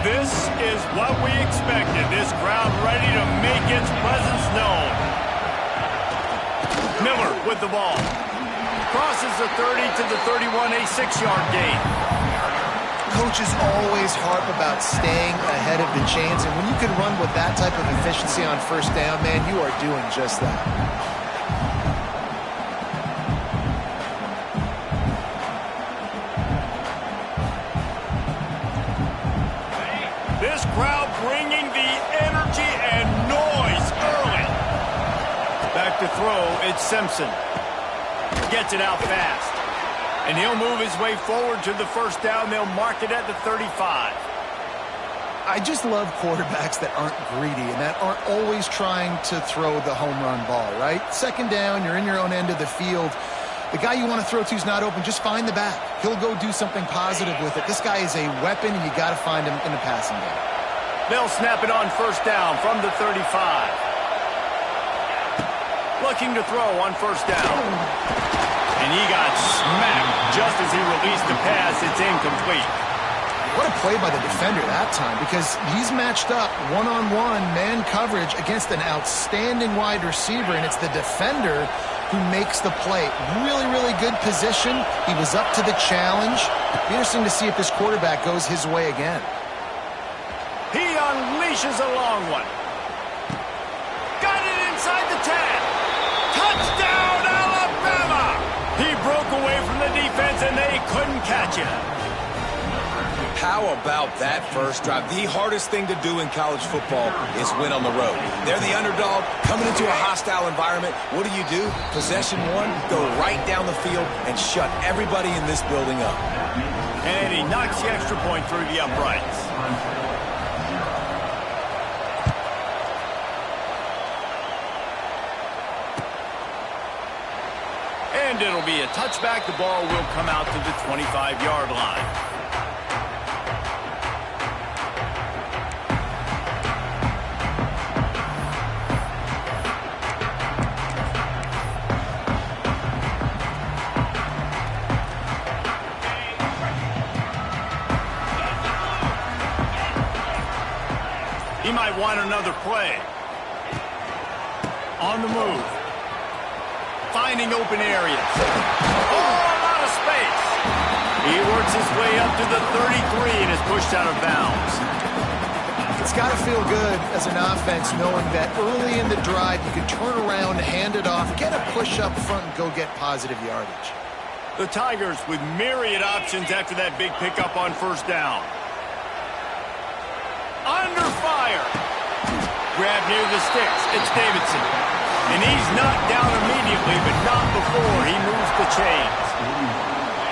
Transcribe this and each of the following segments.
This is what we expected. This crowd ready to make its presence known. Miller with the ball. Crosses the 30 to the 31, a 6-yard gain. Coaches always harp about staying ahead of the chains, and when you can run with that type of efficiency on first down, man, you are doing just that. This crowd bringing the energy and noise early. Back to throw, it's Simpson. Gets it out fast. And he'll move his way forward to the first down. They'll mark it at the 35. I just love quarterbacks that aren't greedy and that aren't always trying to throw the home run ball, right? Second down, you're in your own end of the field. The guy you want to throw to is not open. Just find the back. He'll go do something positive with it. This guy is a weapon, and you got to find him in the passing game. They'll snap it on first down from the 35. Looking to throw on first down. And he got smacked just as he released the pass. It's incomplete. What a play by the defender that time, because he's matched up one-on-one man coverage against an outstanding wide receiver, and it's the defender who makes the play. Really, really good position. He was up to the challenge. It'll be interesting to see if this quarterback goes his way again. He unleashes a long one. Got it inside the 10. Touchdown, Alabama! He broke away from the defense, and they couldn't catch him. How about that first drive? The hardest thing to do in college football is win on the road. They're the underdog coming into a hostile environment. What do? Possession one, go right down the field and shut everybody in this building up. And he knocks the extra point through the uprights. And it'll be a touchback. The ball will come out to the 25-yard line. He might want another play. On the move. Finding open areas. Oh, a lot of space. He works his way up to the 33 and is pushed out of bounds. It's got to feel good as an offense knowing that early in the drive you can turn around, hand it off, get a push up front, and go get positive yardage. The Tigers with myriad options after that big pickup on first down. Under fire. Grab near the sticks. It's Davidson. And he's knocked down immediately, but not before he moves the chains.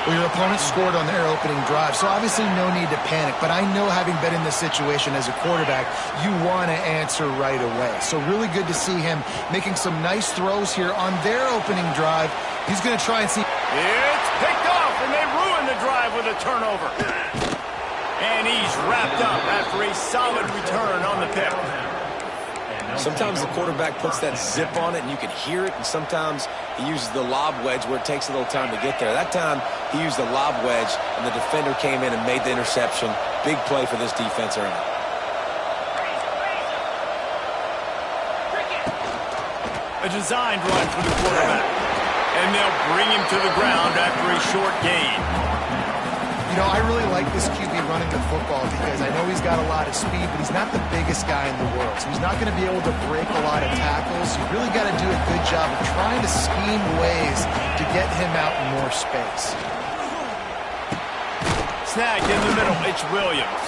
Well, your opponent scored on their opening drive, so obviously no need to panic. But I know, having been in this situation as a quarterback, you want to answer right away. So really good to see him making some nice throws here on their opening drive. He's going to try and see. It's picked off, and they ruin the drive with a turnover. And he's wrapped up after a solid return on the pick. Sometimes the quarterback puts that zip on it and you can hear it, and sometimes he uses the lob wedge where it takes a little time to get there. That time he used the lob wedge and the defender came in and made the interception. Big play for this defense early. A designed run for the quarterback. And they'll bring him to the ground after a short gain. You know, I really like this QB running the football because I know he's got a lot of speed, but he's not the biggest guy in the world. So he's not going to be able to break a lot of tackles. You really got to do a good job of trying to scheme ways to get him out in more space. Snagged in the middle, it's Williams.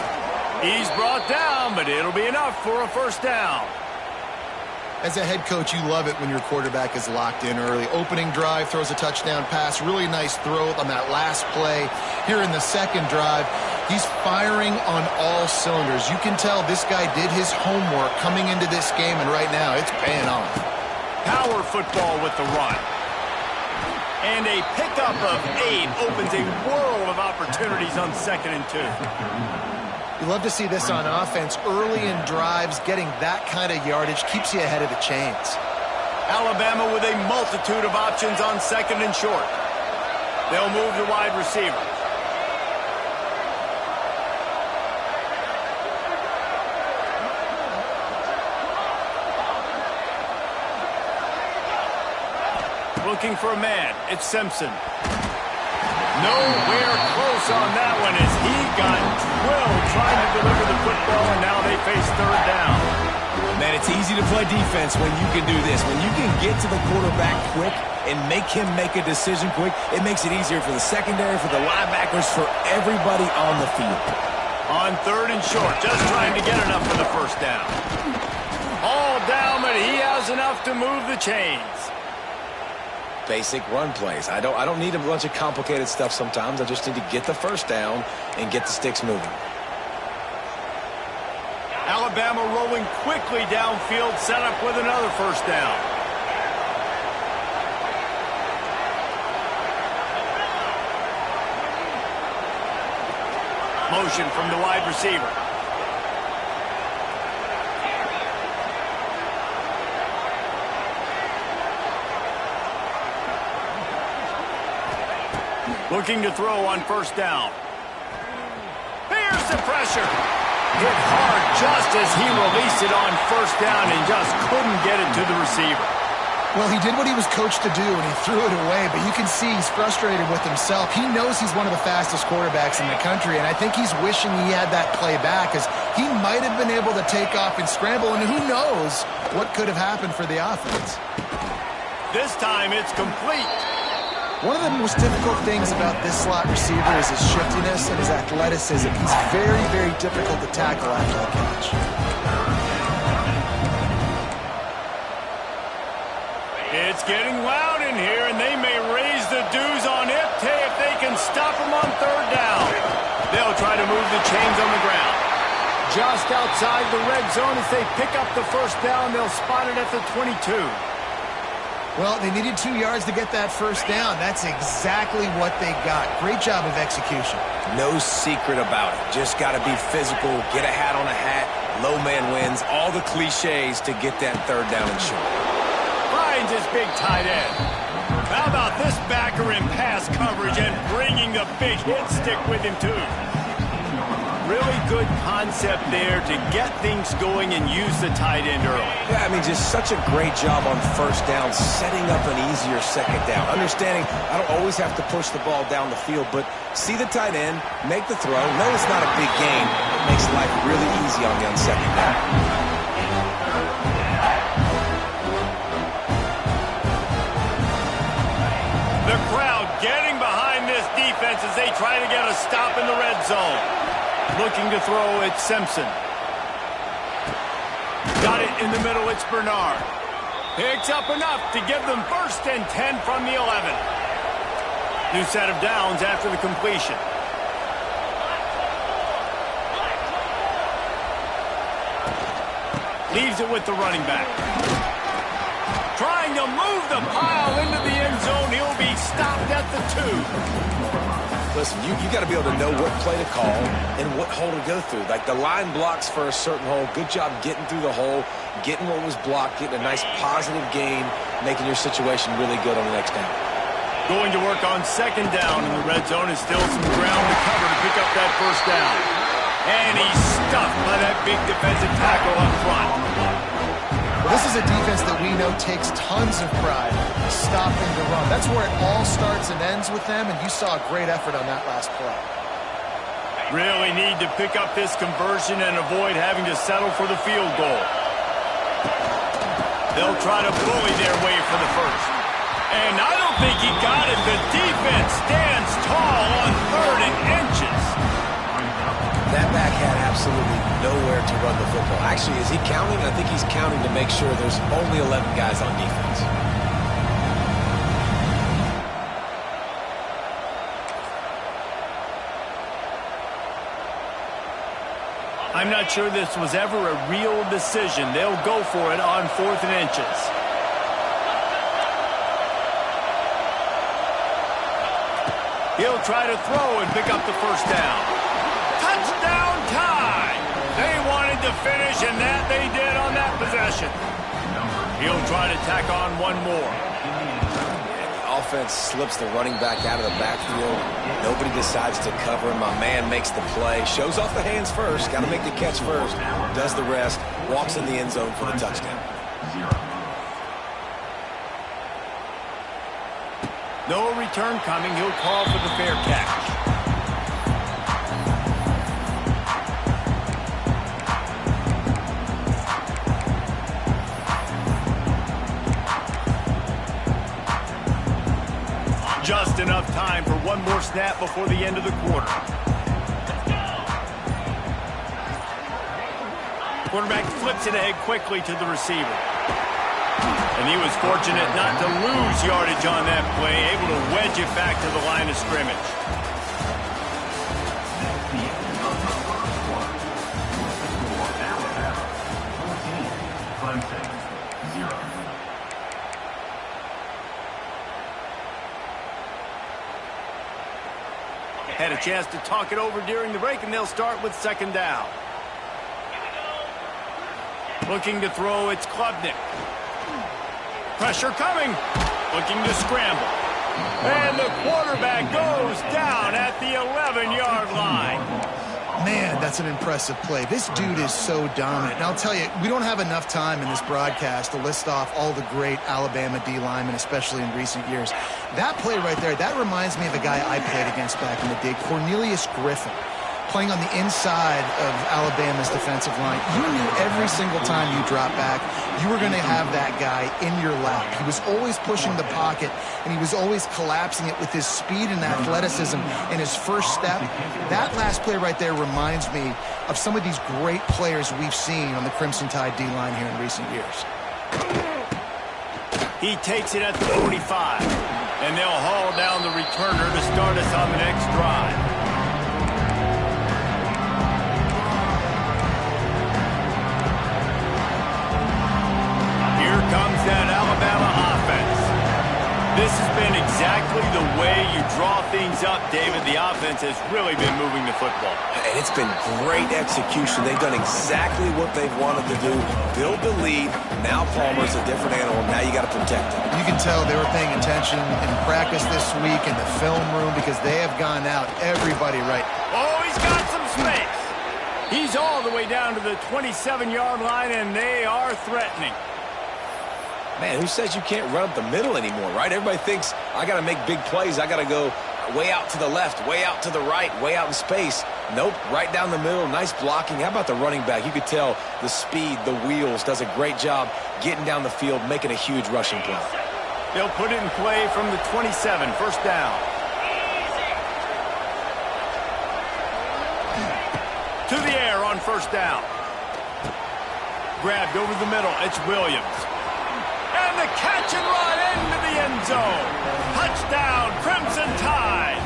He's brought down, but it'll be enough for a first down. As a head coach, you love it when your quarterback is locked in early. Opening drive, throws a touchdown pass. Really nice throw on that last play. Here in the second drive, he's firing on all cylinders. You can tell this guy did his homework coming into this game, and right now it's paying off. Power football with the run. And a pickup of 8 opens a world of opportunities on 2nd and 2. You love to see this on offense. Early in drives, getting that kind of yardage keeps you ahead of the chains. Alabama with a multitude of options on 2nd and short. They'll move the wide receiver. Looking for a man. It's Simpson. Nowhere close on that one as he got drilled trying to deliver the football, and now they face third down. Man, it's easy to play defense when you can do this. When you can get to the quarterback quick and make him make a decision quick, it makes it easier for the secondary, for the linebackers, for everybody on the field. On third and short, just trying to get enough for the first down. All down, but he has enough to move the chains. Basic run plays. I don't need a bunch of complicated stuff sometimes. I just need to get the first down and get the sticks moving. Alabama rolling quickly downfield, set up with another first down. Motion from the wide receiver. Looking to throw on first down. Here's the pressure. Hit hard just as he released it on first down and just couldn't get it to the receiver. Well, he did what he was coached to do, and he threw it away, but you can see he's frustrated with himself. He knows he's one of the fastest quarterbacks in the country, and I think he's wishing he had that play back, as he might have been able to take off and scramble, and who knows what could have happened for the offense. This time it's complete. One of the most difficult things about this slot receiver is his shiftiness and his athleticism. He's very, very difficult to tackle after the catch. It's getting loud in here, and they may raise the dues on Ipte if they can stop him on third down. They'll try to move the chains on the ground. Just outside the red zone as they pick up the first down. They'll spot it at the 22. Well, they needed 2 yards to get that first down. That's exactly what they got. Great job of execution. No secret about it. Just got to be physical, get a hat on a hat, low man wins, all the cliches to get that third down and short. Finds his big tight end. How about this backer in pass coverage and bringing the big hit stick with him, too? Really good concept there to get things going and use the tight end early. Yeah, I mean, just such a great job on first down, setting up an easier second down. Understanding I don't always have to push the ball down the field, but see the tight end, make the throw. No, it's not a big gain. It makes life really easy on you on second down. The crowd getting behind this defense as they try to get a stop in the red zone. Looking to throw, it's Simpson. Got it in the middle, it's Bernard. Picks up enough to give them first and 10 from the 11. New set of downs after the completion. Leaves it with the running back. Trying to move the pile into the end zone. He'll be stopped at the 2. Listen, you got to be able to know what play to call and what hole to go through. Like the line blocks for a certain hole. Good job getting through the hole, getting what was blocked, getting a nice positive gain, making your situation really good on the next down. Going to work on second down in the red zone is still some ground to cover to pick up that first down. And he's stuffed by that big defensive tackle up front. Well, this is a defense that we know takes tons of pride stopping the run. That's where it all starts and ends with them, and you saw a great effort on that last play. Really need to pick up this conversion and avoid having to settle for the field goal. They'll try to bully their way for the first. And I don't think he got it. The defense stands tall on third and inches. That back had absolutely nowhere to run the football. Actually, is he counting? I think he's counting to make sure there's only 11 guys on defense. I'm not sure this was ever a real decision. They'll go for it on 4th and inches. He'll try to throw and pick up the first down. Touchdown time! They wanted to finish, and that they did on that possession. He'll try to tack on one more. The offense slips the running back out of the backfield. Nobody decides to cover him. My man makes the play. Shows off the hands first. Got to make the catch first. Does the rest. Walks in the end zone for the touchdown. No return coming. He'll call for the fair catch. Just enough time for one more snap before the end of the quarter. Quarterback flips it ahead quickly to the receiver. And he was fortunate not to lose yardage on that play, able to wedge it back to the line of scrimmage. Had a chance to talk it over during the break, and they'll start with second down. Looking to throw, it's Klubnik. Pressure coming. Looking to scramble. And the quarterback goes down at the 11-yard line. Man, that's an impressive play. This dude is so dominant. And I'll tell you, we don't have enough time in this broadcast to list off all the great Alabama D linemen, especially in recent years. That play right there, that reminds me of a guy I played against back in the day, Cornelius Griffin, playing on the inside of Alabama's defensive line. You knew every single time you dropped back, you were going to have that guy in your lap. He was always pushing the pocket, and he was always collapsing it with his speed and athleticism and his first step. That last play right there reminds me of some of these great players we've seen on the Crimson Tide D-line here in recent years. He takes it at the 45, and they'll haul down the returner to start us on the next drive. Comes that Alabama offense. This has been exactly the way you draw things up, David. The offense has really been moving the football. And it's been great execution. They've done exactly what they've wanted to do. Build the lead. Now Palmer's a different animal. Now you got to protect him. You can tell they were paying attention in practice this week in the film room because they have gone out everybody right. Oh, he's got some space. He's all the way down to the 27-yard line, and they are threatening. Man, who says you can't run up the middle anymore, right? Everybody thinks, I got to make big plays. I got to go way out to the left, way out to the right, way out in space. Nope, right down the middle. Nice blocking. How about the running back? You could tell the speed, the wheels, does a great job getting down the field, making a huge rushing play. They'll put it in play from the 27, first down. To the air on first down. Grabbed over the middle. It's Williams. And the catch and run into the end zone. Touchdown, Crimson Tide.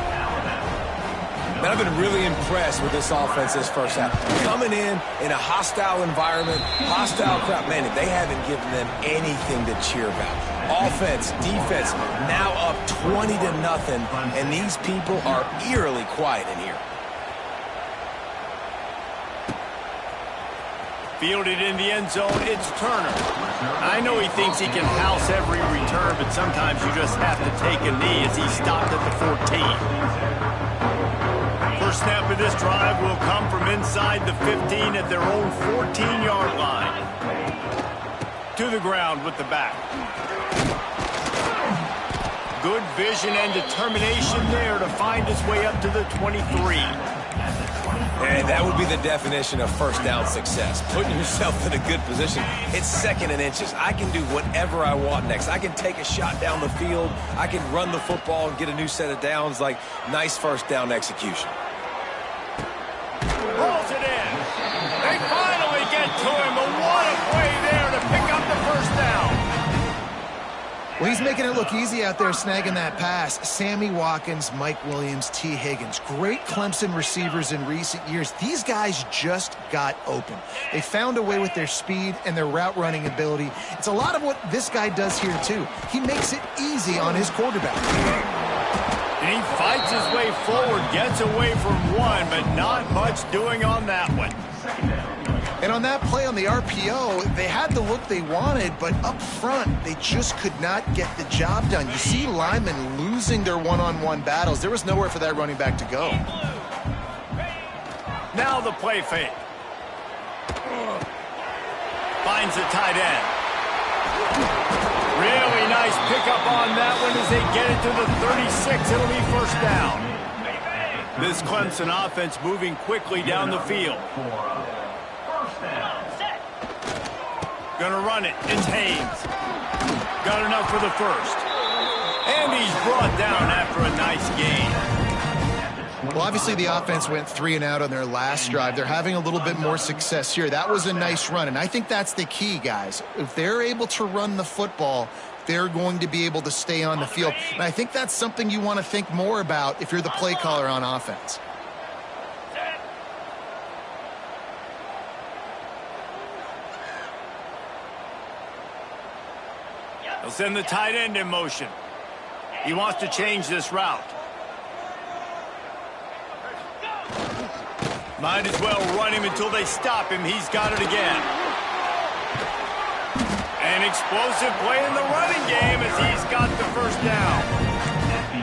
Man, I've been really impressed with this offense this first half. Coming in a hostile environment, hostile crowd. Man, they haven't given them anything to cheer about. Offense, defense, now up 20-0, and these people are eerily quiet in here. Fielded in the end zone, it's Turner. I know he thinks he can house every return, but sometimes you just have to take a knee as he stopped at the 14. First snap of this drive will come from inside the 15 at their own 14-yard line. To the ground with the back. Good vision and determination there to find his way up to the 23. And that would be the definition of first down success. Putting yourself in a good position. It's second and inches. I can do whatever I want next. I can take a shot down the field. I can run the football and get a new set of downs. Like, nice first down execution. Rolls it in. They finally get to him, but what a play there to pick up the first down. Well, he's making it look easy out there snagging that pass. Sammy Watkins, Mike Williams, T. Higgins. Great Clemson receivers in recent years. These guys just got open. They found a way with their speed and their route running ability. It's a lot of what this guy does here, too. He makes it easy on his quarterback. And he fights his way forward, gets away from one, but not much doing on that one. And on that play on the RPO, they had the look they wanted, but up front, they just could not get the job done. You see linemen losing their one-on-one battles. There was nowhere for that running back to go. Now the play fake. Finds the tight end. Really nice pickup on that one as they get it to the 36. It'll be first down. This Clemson offense moving quickly down the field. Gonna run it. It's Haynes. Got enough for the first. And he's brought down after a nice gain. Well, obviously the offense went 3 and out on their last drive. They're having a little bit more success here. That was a nice run, and I think that's the key, guys. If they're able to run the football, they're going to be able to stay on the field. And I think that's something you want to think more about if you're the play caller on offense. They'll send the tight end in motion. He wants to change this route. Might as well run him until they stop him. He's got it again. An explosive play in the running game as he's got the first down.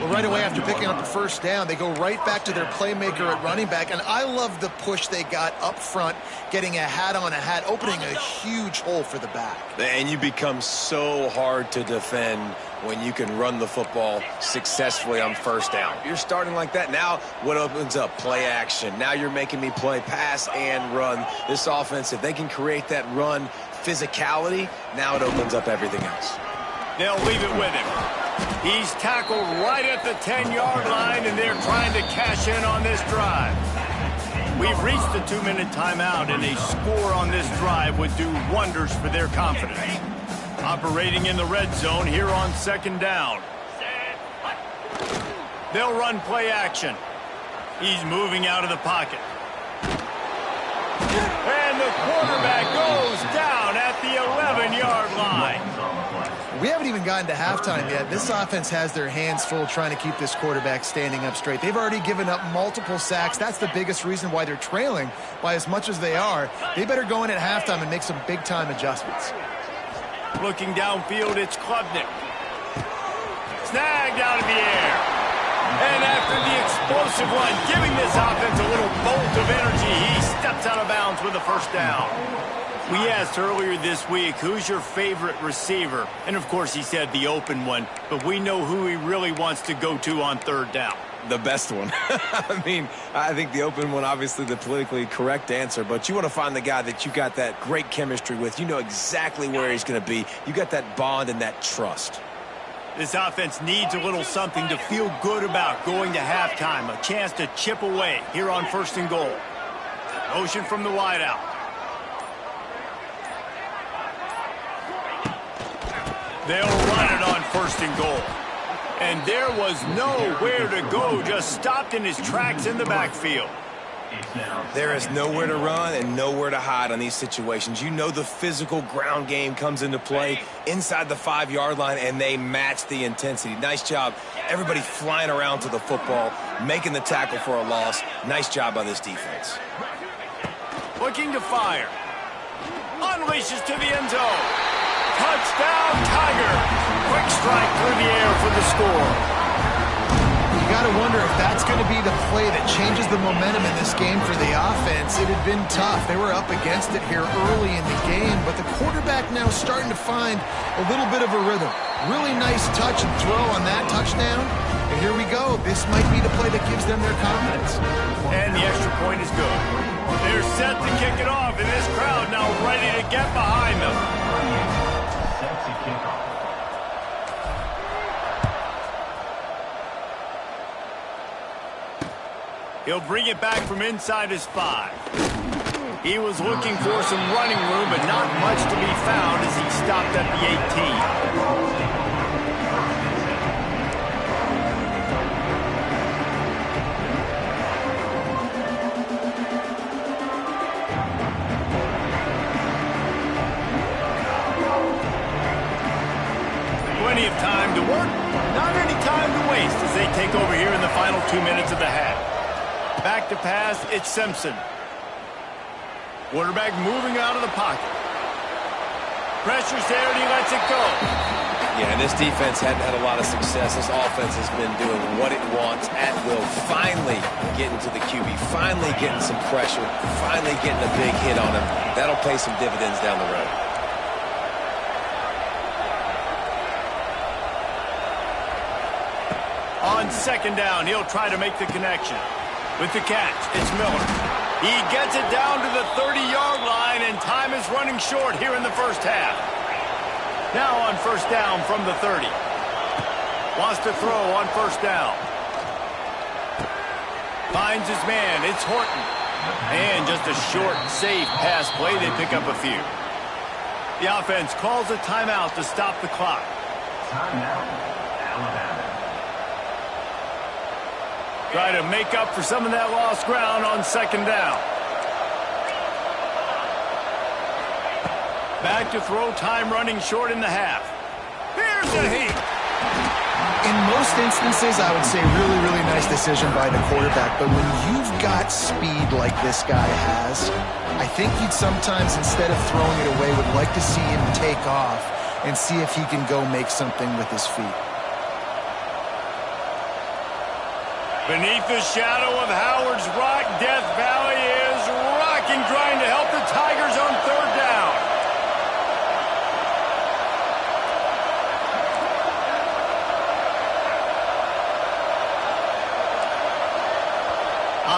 Well, right away after picking up the first down, they go right back to their playmaker at running back. And I love the push they got up front, getting a hat on a hat, opening a huge hole for the back. And you become so hard to defend when you can run the football successfully on first down. You're starting like that. Now what opens up? Play action. Now you're making me play pass and run. This offense, if they can create that run physicality, now it opens up everything else. They'll leave it with him. He's tackled right at the 10-yard line, and they're trying to cash in on this drive. We've reached the 2-minute timeout, and a score on this drive would do wonders for their confidence. Operating in the red zone here on second down. They'll run play action. He's moving out of the pocket. And the quarterback goes down at the 11-yard line. We haven't even gotten to halftime yet. This offense has their hands full trying to keep this quarterback standing up straight. They've already given up multiple sacks. That's the biggest reason why they're trailing by as much as they are. They better go in at halftime and make some big-time adjustments. Looking downfield, it's Klubnik. Snagged out of the air. And after the explosive run, giving this offense a little bolt of energy, he steps out of bounds with a first down. We asked earlier this week, who's your favorite receiver? And, of course, he said the open one, but we know who he really wants to go to on third down. The best one. I mean, I think the open one, obviously the politically correct answer, but you want to find the guy that you got that great chemistry with. You know exactly where he's going to be. You got that bond and that trust. This offense needs a little something to feel good about going to halftime, a chance to chip away here on first and goal. Motion from the wideout. They'll run it on first and goal. And there was nowhere to go, just stopped in his tracks in the backfield. There is nowhere to run and nowhere to hide on these situations. You know the physical ground game comes into play inside the 5-yard line, and they match the intensity. Nice job. Everybody flying around to the football, making the tackle for a loss. Nice job by this defense. Looking to fire. Unleashes to the end zone. Touchdown, Tiger. Quick strike through the air for the score. You got to wonder if that's going to be the play that changes the momentum in this game for the offense. It had been tough. They were up against it here early in the game, but the quarterback now starting to find a little bit of a rhythm. Really nice touch and throw on that touchdown. And here we go. This might be the play that gives them their confidence. And the extra point is good. They're set to kick it off, and this crowd now ready to get behind them. He'll bring it back from inside his 5. He was looking for some running room, but not much to be found as he stopped at the 18. Plenty of time to work, not any time to waste as they take over here in the final 2 minutes of the half. Back to pass, it's Simpson. Quarterback moving out of the pocket. Pressure's there and he lets it go. Yeah, and this defense hadn't had a lot of success. This offense has been doing what it wants at will. Finally getting to the QB, finally getting some pressure, finally getting a big hit on him. That'll pay some dividends down the road. On second down, he'll try to make the connection. With the catch, it's Miller. He gets it down to the 30-yard line, and time is running short here in the first half. Now on first down from the 30. Wants to throw on first down. Finds his man. It's Horton. And just a short, safe pass play. They pick up a few. The offense calls a timeout to stop the clock. Timeout, Alabama. Try to make up for some of that lost ground on second down. Back to throw, time running short in the half. Here's the heat. In most instances, I would say really, really nice decision by the quarterback. But when you've got speed like this guy has, I think you'd sometimes, instead of throwing it away, would like to see him take off and see if he can go make something with his feet. Beneath the shadow of Howard's Rock, Death Valley is rocking, trying to help the Tigers on third down.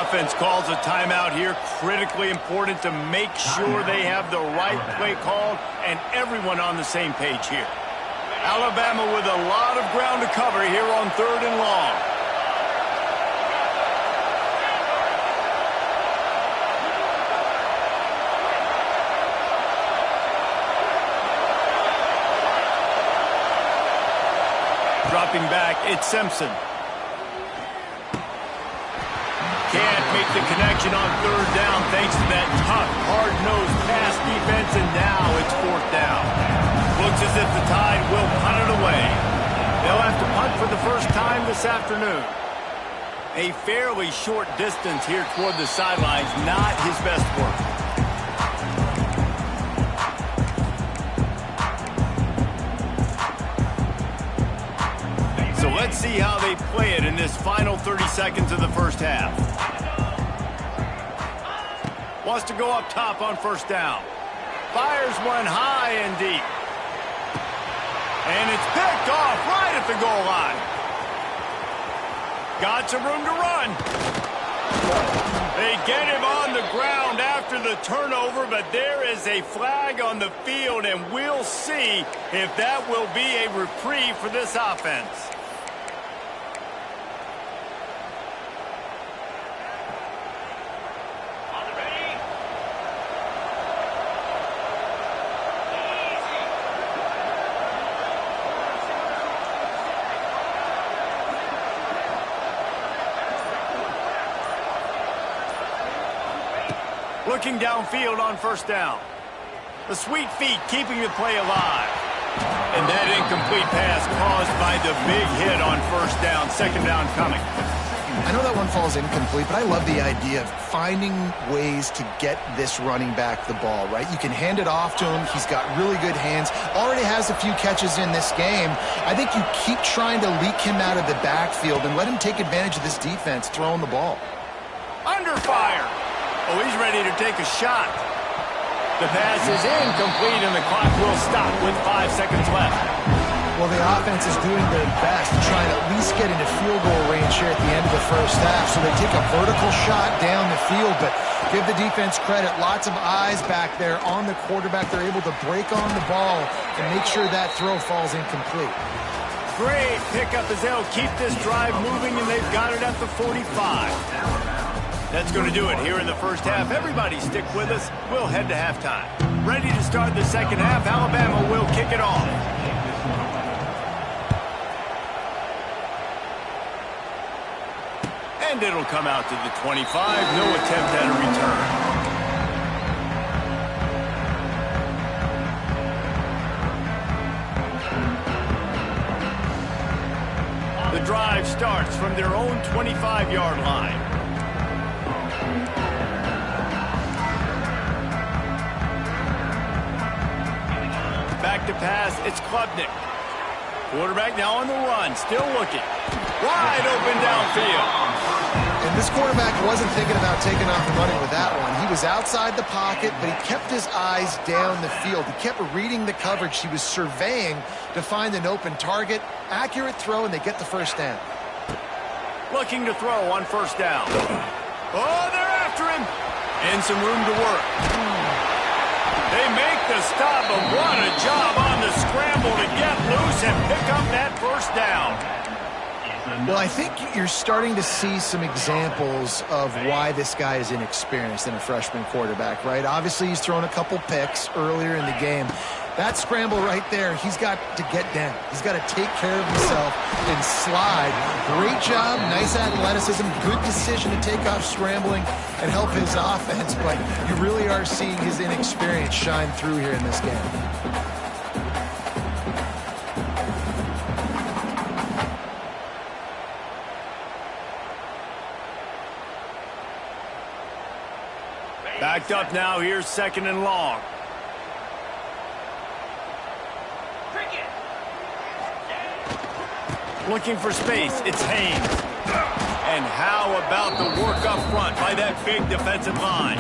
Offense calls a timeout here. Critically important to make sure they have the right play called and everyone on the same page here. Alabama with a lot of ground to cover here on third and long. Dropping back, it's Simpson. Can't make the connection on third down thanks to that tough, hard-nosed pass defense, and now it's fourth down. Looks as if the Tide will punt it away. They'll have to punt for the first time this afternoon. A fairly short distance here toward the sidelines, not his best work. So let's see how they play it in this final 30 seconds of the first half. Wants to go up top on first down. Fires one high and deep. And it's picked off right at the goal line. Got some room to run. They get him on the ground after the turnover, but there is a flag on the field, and we'll see if that will be a reprieve for this offense. Looking downfield on first down. The sweet feet keeping the play alive. And that incomplete pass caused by the big hit on first down. Second down coming. I know that one falls incomplete, but I love the idea of finding ways to get this running back the ball, right? You can hand it off to him. He's got really good hands. Already has a few catches in this game. I think you keep trying to leak him out of the backfield and let him take advantage of this defense throwing the ball. Under fire. Oh, he's ready to take a shot. The pass is incomplete, and the clock will stop with 5 seconds left. Well, the offense is doing their best to try and at least get into field goal range here at the end of the first half. So they take a vertical shot down the field, but give the defense credit. Lots of eyes back there on the quarterback. They're able to break on the ball and make sure that throw falls incomplete. Great pickup as they'll keep this drive moving, and they've got it at the 45. That's going to do it here in the first half. Everybody stick with us. We'll head to halftime. Ready to start the second half. Alabama will kick it off. And it'll come out to the 25. No attempt at a return. The drive starts from their own 25-yard line. Back to pass, it's Klubnik. Quarterback now on the run, still looking. Wide open downfield. And this quarterback wasn't thinking about taking off and running with that one. He was outside the pocket, but he kept his eyes down the field. He kept reading the coverage. He was surveying to find an open target. Accurate throw, and they get the first down. Looking to throw on first down. Oh, they're after him. And some room to work. They make the stop, but what a job on the scramble to get loose and pick up that first down. Well, I think you're starting to see some examples of why this guy is inexperienced in a freshman quarterback, right? Obviously, he's thrown a couple picks earlier in the game. That scramble right there, he's got to get down. He's got to take care of himself and slide. Great job, nice athleticism, good decision to take off scrambling and help his offense, but you really are seeing his inexperience shine through here in this game. Backed up now, here's second and long. Looking for space, it's Haynes. And how about the work up front by that big defensive line?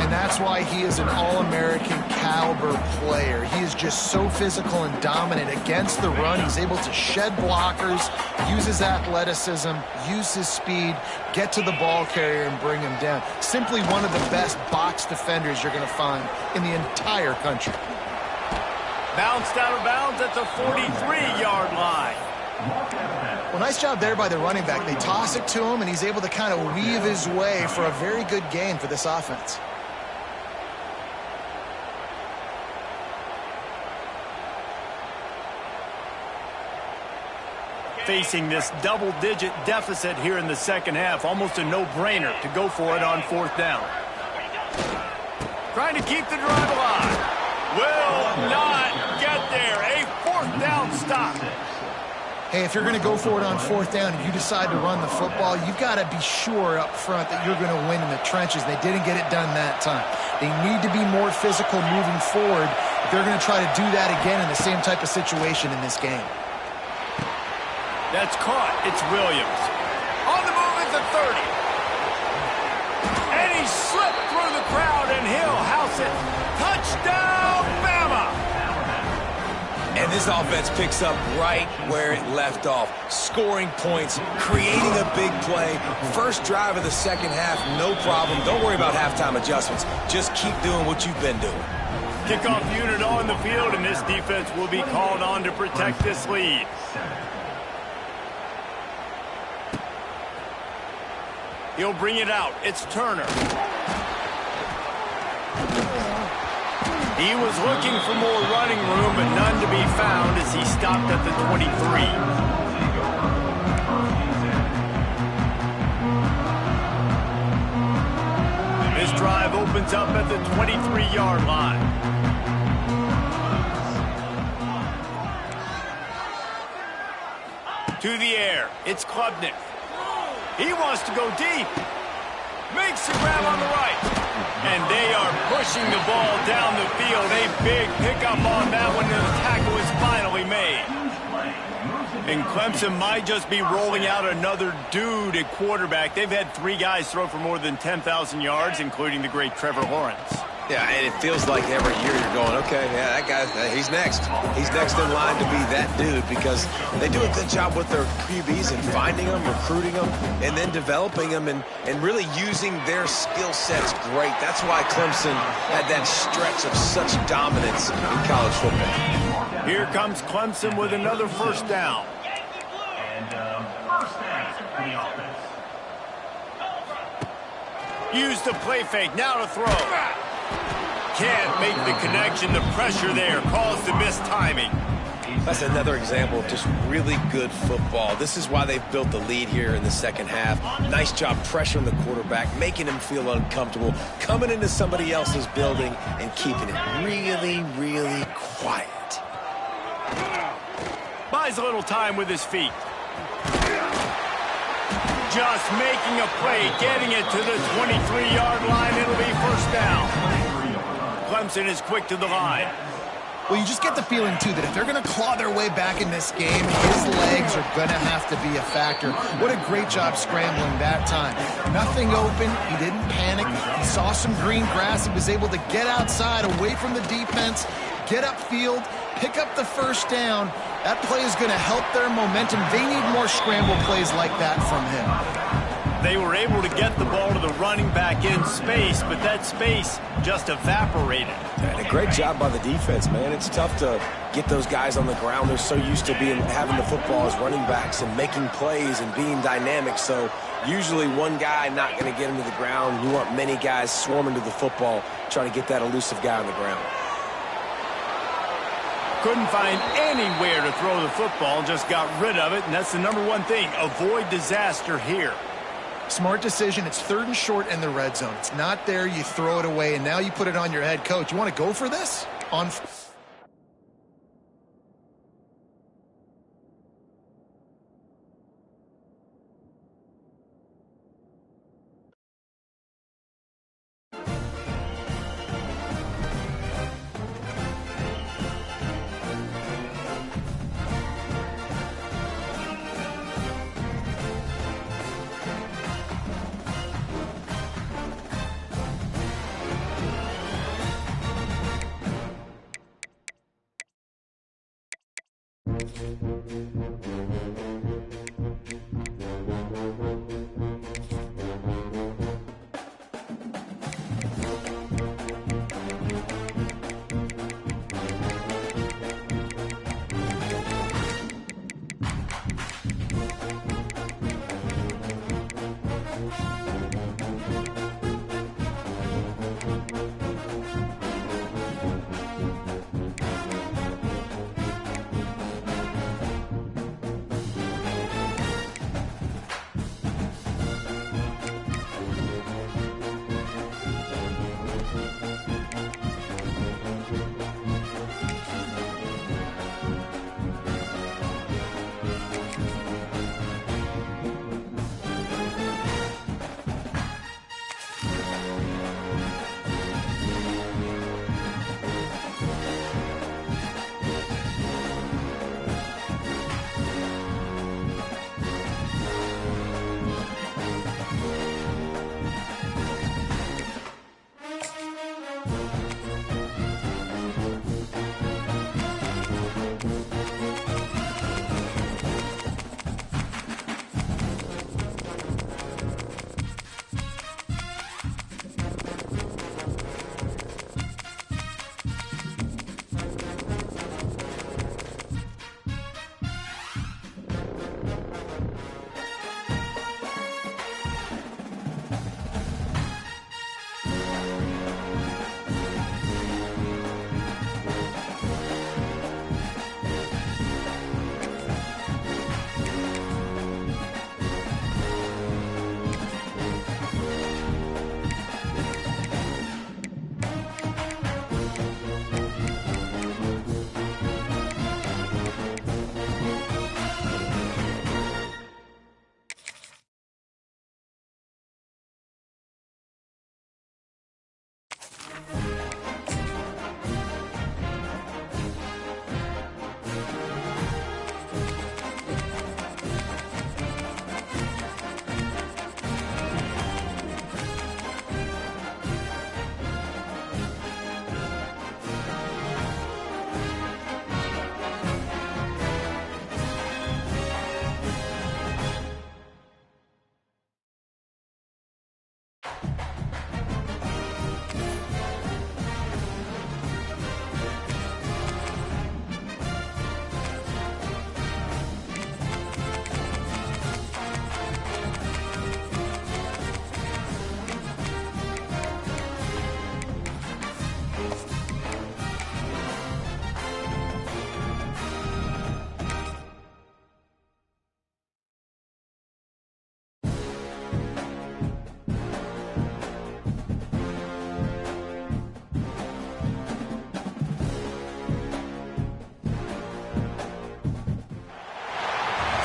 And that's why he is an All-American caliber player. He is just so physical and dominant against the run. He's able to shed blockers, use his athleticism, use his speed, get to the ball carrier and bring him down. Simply one of the best box defenders you're going to find in the entire country. Bounced out of bounds at the 43-yard line. Well, nice job there by the running back. They toss it to him, and he's able to kind of weave his way for a very good gain for this offense. Facing this double-digit deficit here in the second half, almost a no-brainer to go for it on fourth down. Trying to keep the drive alive. Will not get there. A fourth down stop. Hey, if you're going to go for it on fourth down and you decide to run the football, you've got to be sure up front that you're going to win in the trenches. They didn't get it done that time. They need to be more physical moving forward if they're going to try to do that again in the same type of situation in this game. That's caught. It's Williams. On the move at the 30. And he slipped through the crowd, and he'll house it. Touchdown, Bama! And this offense picks up right where it left off. Scoring points, creating a big play. First drive of the second half, no problem. Don't worry about halftime adjustments. Just keep doing what you've been doing. Kickoff unit on the field, and this defense will be called on to protect this lead. He'll bring it out. It's Turner. He was looking for more running room, but none to be found as he stopped at the 23. This drive opens up at the 23-yard line. To the air. It's Klubnik. He wants to go deep. Makes the grab on the right. And they are pushing the ball down the field. A big pickup on that one, and the tackle is finally made. And Clemson might just be rolling out another dude at quarterback. They've had 3 guys throw for more than 10,000 yards, including the great Trevor Lawrence. Yeah, and it feels like every year you're going, okay, yeah, that guy, he's next. He's next in line to be that dude because they do a good job with their QBs and finding them, recruiting them, and then developing them and really using their skill sets great. That's why Clemson had that stretch of such dominance in college football. Here comes Clemson with another first down. And first down for the offense. Use the play fake, now to throw. Can't make the connection. The pressure there caused the mistiming. That's another example of just really good football. This is why they've built the lead here in the second half. Nice job pressuring the quarterback, making him feel uncomfortable, coming into somebody else's building and keeping it really, really quiet. Buys a little time with his feet. Just making a play, getting it to the 23-yard line. It'll be first down. Clemson is quick to the line. Well, you just get the feeling, too, that if they're going to claw their way back in this game, his legs are going to have to be a factor. What a great job scrambling that time. Nothing open. He didn't panic. He saw some green grass. He was able to get outside, away from the defense, get upfield, pick up the first down, That play is going to help their momentum. They need more scramble plays like that from him. They were able to get the ball to the running back in space, but that space just evaporated. And a great job by the defense, man. It's tough to get those guys on the ground. They're so used to having the football as running backs and making plays and being dynamic. So usually one guy not going to get him to the ground. You want many guys swarming to the football, trying to get that elusive guy on the ground. Couldn't find anywhere to throw the football, just got rid of it, and that's the number one thing. Avoid disaster here. Smart decision. It's 3rd and short in the red zone. It's not there. You throw it away, and now you put it on your head coach. You want to go for this? On.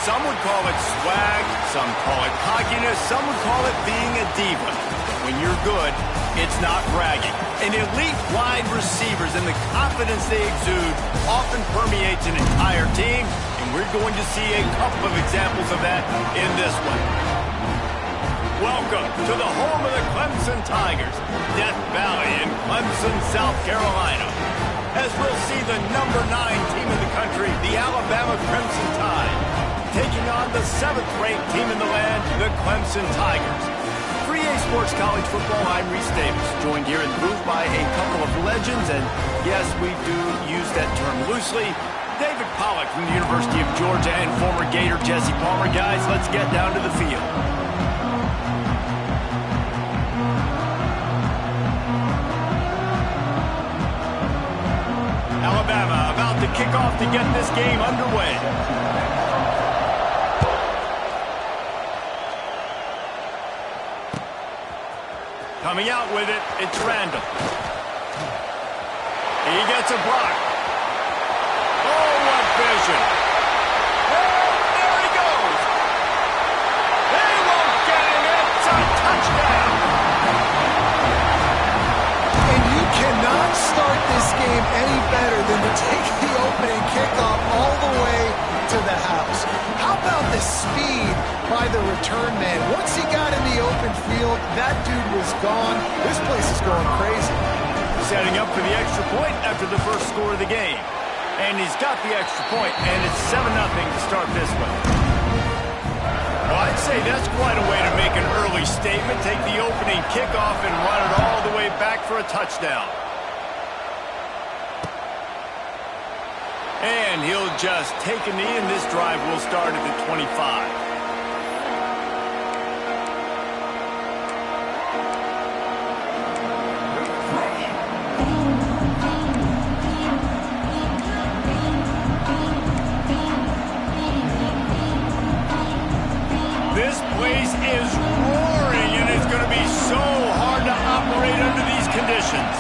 Some would call it swag, some call it cockiness, some would call it being a diva. When you're good, it's not bragging. And elite wide receivers and the confidence they exude often permeates an entire team, and we're going to see a couple of examples of that in this one. Welcome to the home of the Clemson Tigers, Death Valley in Clemson, South Carolina. as we'll see the number 9 team in the country, the Alabama Crimson Tide, taking on the 7th-ranked team in the land, the Clemson Tigers. For EA Sports College Football, I'm Reese Davis, joined here in the booth by a couple of legends, and yes, we do use that term loosely. David Pollack from the University of Georgia and former Gator Jesse Palmer. Guys, let's get down to the field. Alabama about to kick off to get this game underway. Coming out with it, it's Randall. He gets a block. Oh, what vision. Oh, there he goes. They won't get him. It's a touchdown. And you cannot start this game any better than to take the opening kickoff all the way to the house. How about the speed by the return man? Once he got in the open field, that dude was gone. This place is going crazy. Setting up for the extra point after the first score of the game. And he's got the extra point, and it's 7-0 to start this one. Well, I'd say that's quite a way to make an early statement. Take the opening kickoff and run it all the way back for a touchdown. And he'll just take a knee, and this drive will start at the 25. This place is roaring, and it's going to be so hard to operate under these conditions.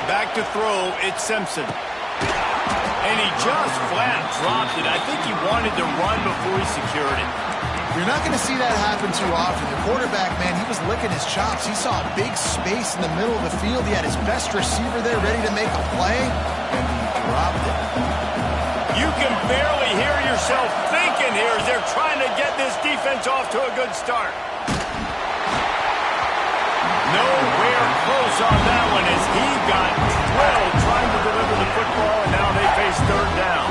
Back to throw, it's Simpson. And he just flat dropped it. I think he wanted to run before he secured it. You're not going to see that happen too often. The quarterback, man, he was licking his chops. He saw a big space in the middle of the field. He had his best receiver there ready to make a play, and he dropped it. You can barely hear yourself thinking here as they're trying to get this defense off to a good start. Nowhere close on that one as he got drilled trying to deliver the football, and now they face third down.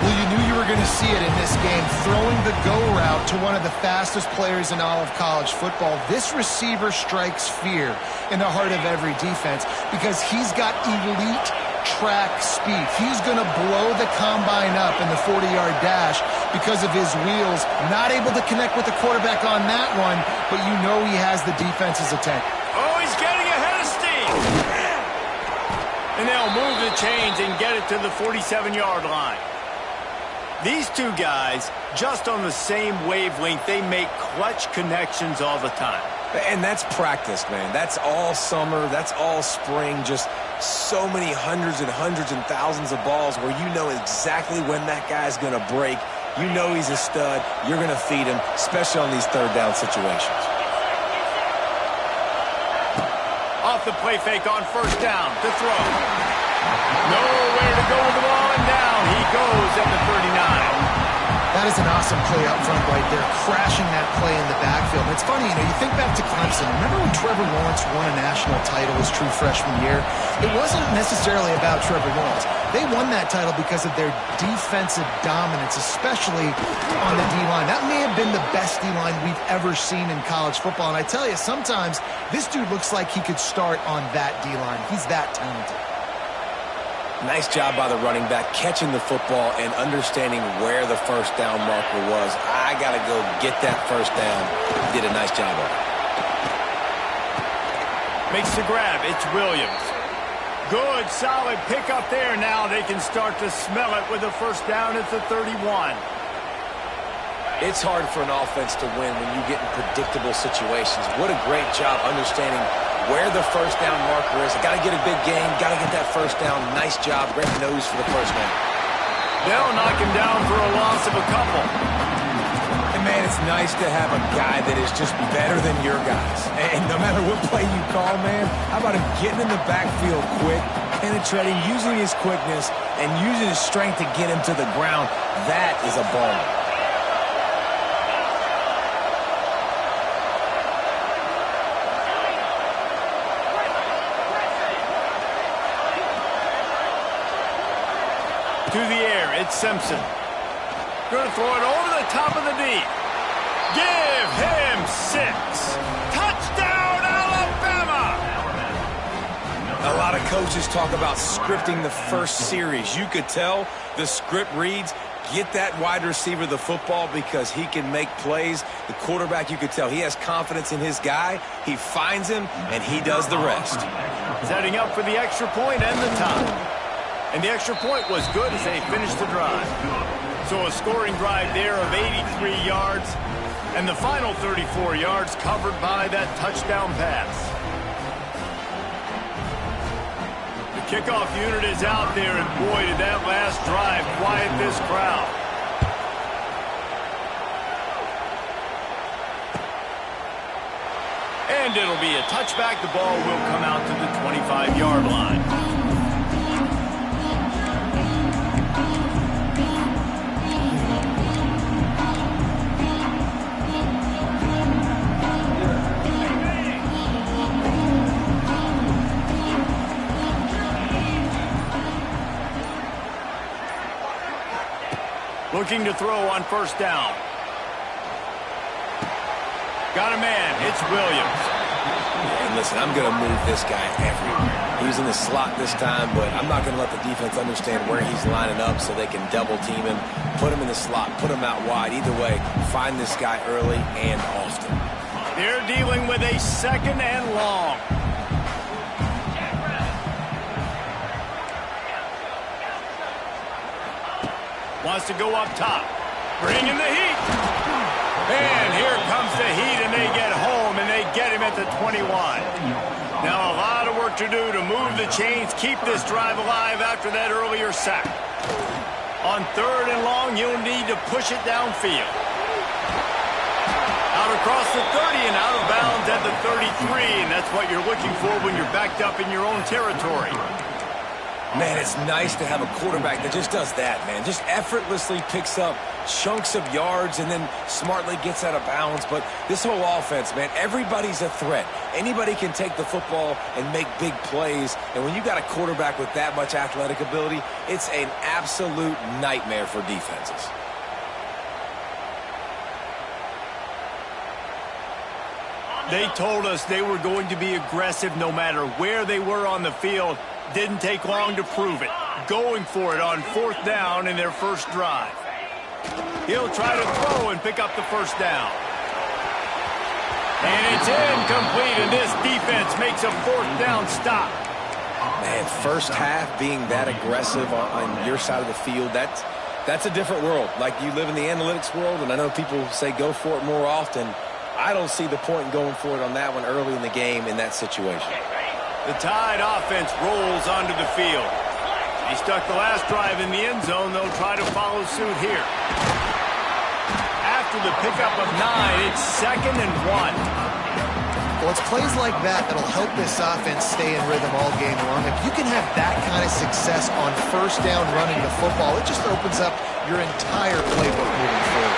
Well, you knew you were going to see it in this game, throwing the go route to one of the fastest players in all of college football. This receiver strikes fear in the heart of every defense because he's got elite track speed. He's going to blow the combine up in the 40-yard dash because of his wheels. Not able to connect with the quarterback on that one, but you know he has the defense's attention. Oh, he's getting ahead of steam. And they'll move the chains and get it to the 47-yard line. These two guys, just on the same wavelength, they make clutch connections all the time. And that's practice, man. That's all summer. That's all spring. Just so many hundreds and thousands of balls where you know exactly when that guy's going to break. You know he's a stud. You're going to feed him, especially on these third down situations. Off the play fake on first down to throw. Nowhere to go with the ball, and down he goes at the 39. That is an awesome play up front right there, crashing that play in the backfield. And it's funny, you know, you think back to Clemson. Remember when Trevor Lawrence won a national title his true freshman year? It wasn't necessarily about Trevor Lawrence. They won that title because of their defensive dominance, especially on the D-line. That may have been the best D-line we've ever seen in college football. And I tell you, sometimes this dude looks like he could start on that D-line. He's that talented. Nice job by the running back, catching the football and understanding where the first down marker was. I got to go get that first down. Did a nice job of it. Makes the grab. It's Williams. Good, solid pickup there. Now they can start to smell it with a first down at the 31. It's hard for an offense to win when you get in predictable situations. What a great job understanding where the first down marker is. Got to get a big gain. Got to get that first down. Nice job. Great nose for the first down. They'll knock him down for a loss of a couple. And, man, it's nice to have a guy that is just better than your guys. And no matter what play you call, man, how about him getting in the backfield quick, penetrating, using his quickness, and using his strength to get him to the ground. That is a baller. To the air, it's Simpson. Going to throw it over the top of the deep. Give him 6. Touchdown, Alabama! A lot of coaches talk about scripting the first series. You could tell the script reads, get that wide receiver the football because he can make plays. The quarterback, you could tell, he has confidence in his guy. He finds him, and he does the rest. Setting up for the extra point and the tie. And the extra point was good as they finished the drive. So a scoring drive there of 83 yards, and the final 34 yards covered by that touchdown pass. The kickoff unit is out there, and boy, did that last drive quiet this crowd. And it'll be a touchback. The ball will come out to the 25-yard line. Looking to throw on first down. Got a man. It's Williams. And listen, I'm going to move this guy everywhere. He was in the slot this time, but I'm not going to let the defense understand where he's lining up so they can double team him, put him in the slot, put him out wide. Either way, find this guy early and often. They're dealing with a 2nd and long. Wants to go up top. Bringing the heat. And here comes the heat, and they get home, and they get him at the 21. Now a lot of work to do to move the chains, keep this drive alive after that earlier sack. On 3rd and long, you'll need to push it downfield. Out across the 30 and out of bounds at the 33, and that's what you're looking for when you're backed up in your own territory. Man, it's nice to have a quarterback that just does that, man. Just effortlessly picks up chunks of yards and then smartly gets out of bounds. But this whole offense, man, everybody's a threat. Anybody can take the football and make big plays. And when you got a quarterback with that much athletic ability, it's an absolute nightmare for defenses. They told us they were going to be aggressive no matter where they were on the field. Didn't take long to prove it. Going for it on 4th down in their first drive. He'll try to throw and pick up the first down. And it's incomplete, and this defense makes a 4th down stop. Man, first half being that aggressive on your side of the field, that's a different world. Like, you live in the analytics world, and I know people say go for it more often. I don't see the point in going for it on that one early in the game in that situation. The Tide offense rolls onto the field. He stuck the last drive in the end zone. They'll try to follow suit here. After the pickup of 9, it's 2nd and 1. Well, it's plays like that that'll help this offense stay in rhythm all game long. If you can have that kind of success on first down running the football, it just opens up your entire playbook moving forward.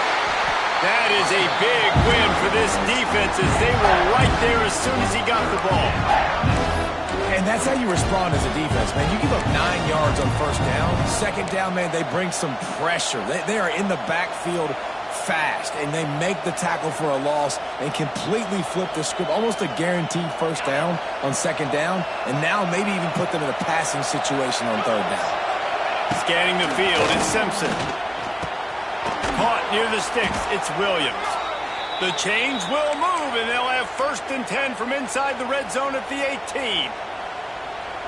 That is a big win for this defense as they were right there as soon as he got the ball. And that's how you respond as a defense, man. You give up 9 yards on first down. 2nd down, man, they bring some pressure. They are in the backfield fast, and they make the tackle for a loss and completely flip the script. Almost a guaranteed first down on 2nd down, and now maybe even put them in a passing situation on 3rd down. Scanning the field, it's Simpson. Caught near the sticks, it's Williams. The chains will move, and they'll have 1st and 10 from inside the red zone at the 18.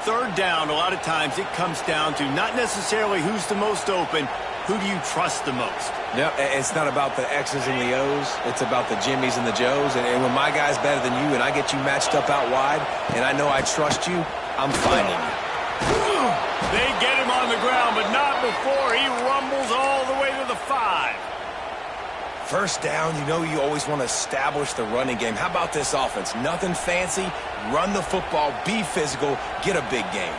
3rd down, a lot of times it comes down to not necessarily who's the most open, who do you trust the most? No, it's not about the X's and the O's. It's about the Jimmys and the Joes. And when my guy's better than you and I get you matched up out wide and I know I trust you, I'm finding you. They get him on the ground, but not before he rumbles all the way to the 5. First down, you know you always want to establish the running game. How about this offense? Nothing fancy. Run the football, be physical, get a big game.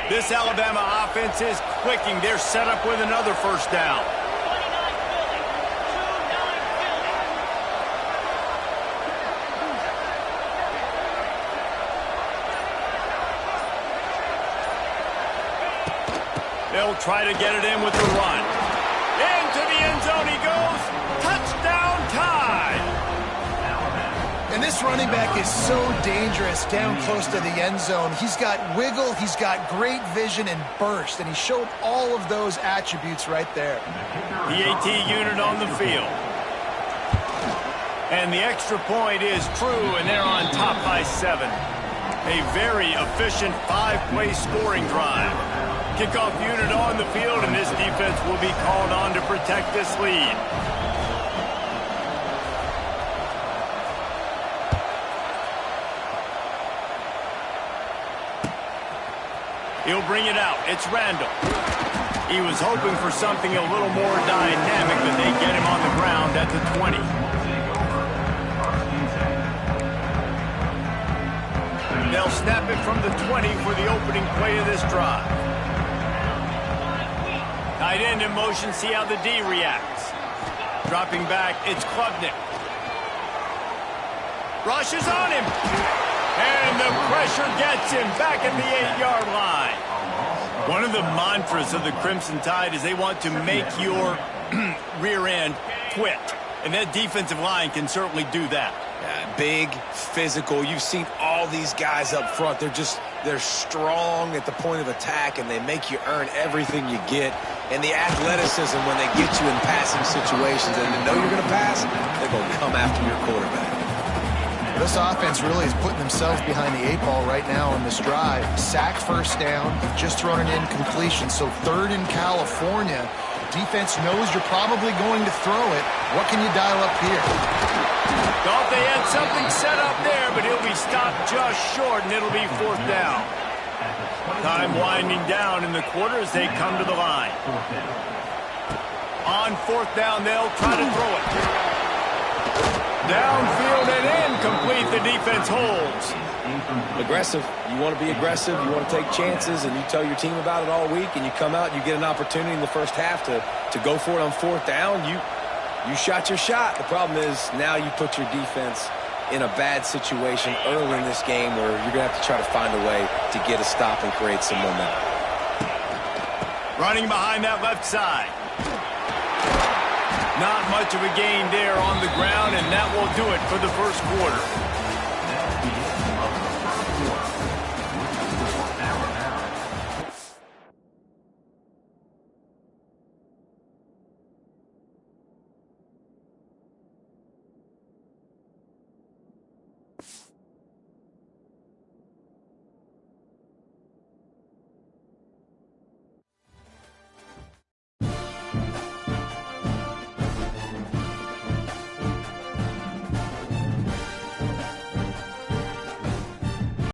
This Alabama offense is clicking. They're set up with another first down. They'll try to get it in with the run. Into the end zone he goes. Touchdown tied. And this running back is so dangerous down close to the end zone. He's got wiggle, he's got great vision and burst, and he showed all of those attributes right there. The AT unit on the field. And the extra point is true, and they're on top by 7. A very efficient 5-play scoring drive. Kickoff unit on the field, and this defense will be called on to protect this lead. He'll bring it out. It's Randall. He was hoping for something a little more dynamic, but they get him on the ground at the 20. They'll snap it from the 20 for the opening play of this drive. Tight end in motion, see how the D reacts. Dropping back, it's Klubnik. Rush is on him. And the pressure gets him back at the 8-yard line. One of the mantras of the Crimson Tide is they want to make your rear end quit. And that defensive line can certainly do that. Yeah, big, physical. You've seen all these guys up front. They're strong at the point of attack, and they make you earn everything you get. And the athleticism when they get you in passing situations and they know you're going to pass, they're going to come after your quarterback. This offense really is putting themselves behind the 8 ball right now on this drive. Sack, first down, just thrown an incompletion. So 3rd in California. Defense knows you're probably going to throw it. What can you dial up here? Thought they had something set up there, but he'll be stopped just short, and it'll be 4th down. Time winding down in the quarter as they come to the line. On 4th down, they'll try to throw it. Downfield and incomplete. The defense holds. Aggressive. You want to be aggressive. You want to take chances, and you tell your team about it all week, and you come out and you get an opportunity in the first half to go for it on 4th down. You shot your shot. The problem is now you put your defense in a bad situation early in this game where you're going to have to try to find a way to get a stop and create some momentum. Running behind that left side. Not much of a gain there on the ground, and that will do it for the first quarter.